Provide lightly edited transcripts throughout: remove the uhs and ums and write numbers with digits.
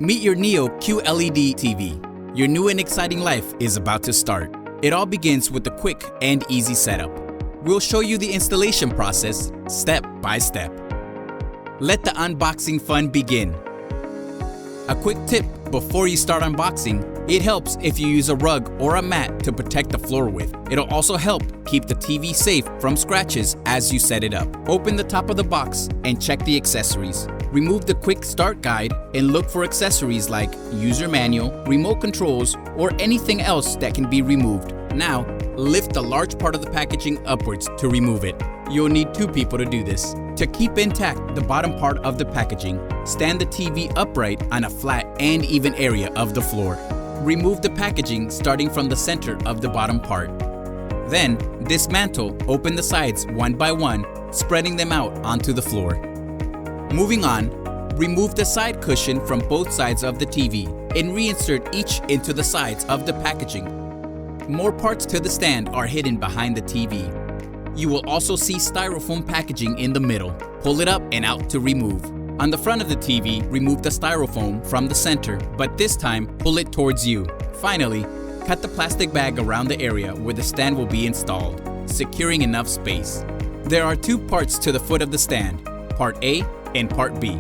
Meet your Neo QLED TV. Your new and exciting life is about to start. It all begins with a quick and easy setup. We'll show you the installation process step by step. Let the unboxing fun begin. A quick tip before you start unboxing: it helps if you use a rug or a mat to protect the floor with. It'll also help keep the TV safe from scratches as you set it up. Open the top of the box and check the accessories. Remove the quick start guide and look for accessories like user manual, remote controls, or anything else that can be removed. Now, lift the large part of the packaging upwards to remove it. You'll need 2 people to do this. To keep intact the bottom part of the packaging, stand the TV upright on a flat and even area of the floor. Remove the packaging starting from the center of the bottom part. Then, dismantle, open the sides one by one, spreading them out onto the floor. Moving on, remove the side cushion from both sides of the TV and reinsert each into the sides of the packaging. More parts to the stand are hidden behind the TV. You will also see styrofoam packaging in the middle. Pull it up and out to remove. On the front of the TV, remove the styrofoam from the center, but this time pull it towards you. Finally, cut the plastic bag around the area where the stand will be installed, securing enough space. There are 2 parts to the foot of the stand, Part A and Part B.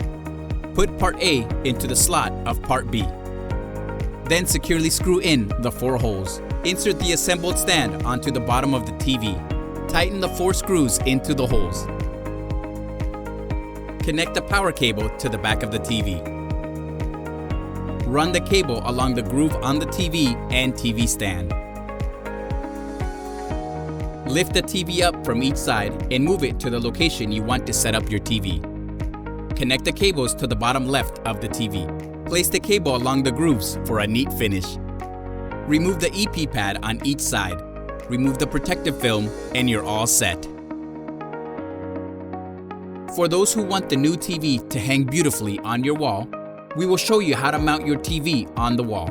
Put Part A into the slot of Part B. Then securely screw in the 4 holes. Insert the assembled stand onto the bottom of the TV. Tighten the 4 screws into the holes. Connect the power cable to the back of the TV. Run the cable along the groove on the TV and TV stand. Lift the TV up from each side and move it to the location you want to set up your TV. Connect the cables to the bottom left of the TV. Place the cable along the grooves for a neat finish. Remove the EP pad on each side. Remove the protective film and you're all set. For those who want the new TV to hang beautifully on your wall, we will show you how to mount your TV on the wall.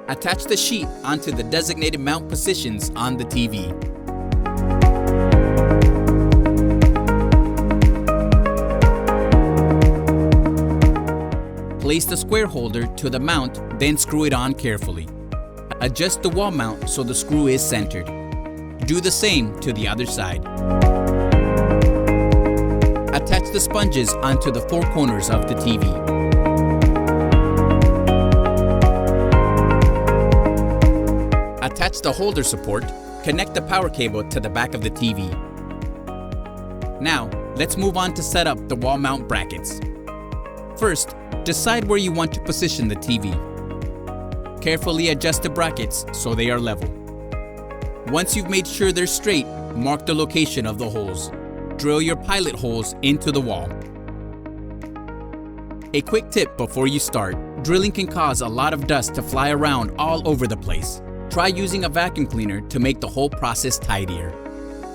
Attach the sheet onto the designated mount positions on the TV. Place the square holder to the mount, then screw it on carefully. Adjust the wall mount so the screw is centered. Do the same to the other side. Attach the sponges onto the 4 corners of the TV. Attach the holder support. Connect the power cable to the back of the TV. Now, let's move on to set up the wall mount brackets. First, decide where you want to position the TV. Carefully adjust the brackets so they are level. Once you've made sure they're straight, mark the location of the holes. Drill your pilot holes into the wall. A quick tip before you start: drilling can cause a lot of dust to fly around all over the place. Try using a vacuum cleaner to make the whole process tidier.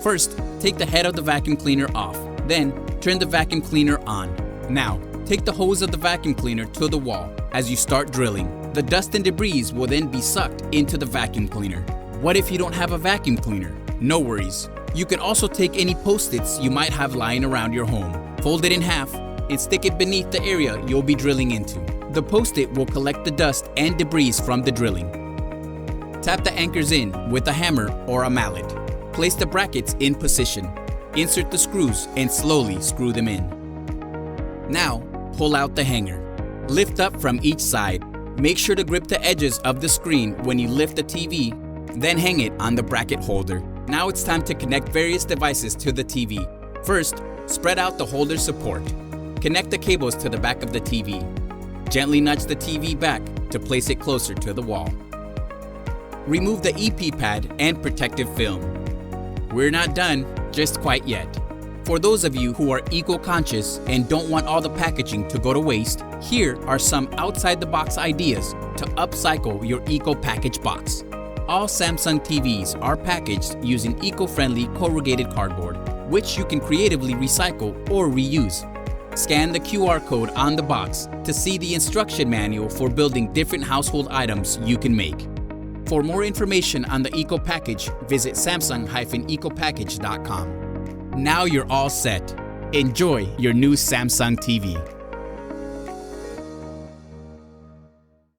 First, take the head of the vacuum cleaner off. Then, turn the vacuum cleaner on. Now, take the hose of the vacuum cleaner to the wall. As you start drilling, the dust and debris will then be sucked into the vacuum cleaner. What if you don't have a vacuum cleaner? No worries. You can also take any Post-its you might have lying around your home, fold it in half, and stick it beneath the area you'll be drilling into. The Post-it will collect the dust and debris from the drilling. Tap the anchors in with a hammer or a mallet. Place the brackets in position. Insert the screws and slowly screw them in. Now, pull out the hanger. Lift up from each side. Make sure to grip the edges of the screen when you lift the TV, then hang it on the bracket holder. Now it's time to connect various devices to the TV. First, spread out the holder support. Connect the cables to the back of the TV. Gently nudge the TV back to place it closer to the wall. Remove the EP pad and protective film. We're not done just quite yet. For those of you who are eco-conscious and don't want all the packaging to go to waste, here are some outside-the-box ideas to upcycle your eco-package box. All Samsung TVs are packaged using eco-friendly corrugated cardboard, which you can creatively recycle or reuse. Scan the QR code on the box to see the instruction manual for building different household items you can make. For more information on the Eco Package, visit samsung-ecopackage.com. Now you're all set. Enjoy your new Samsung TV.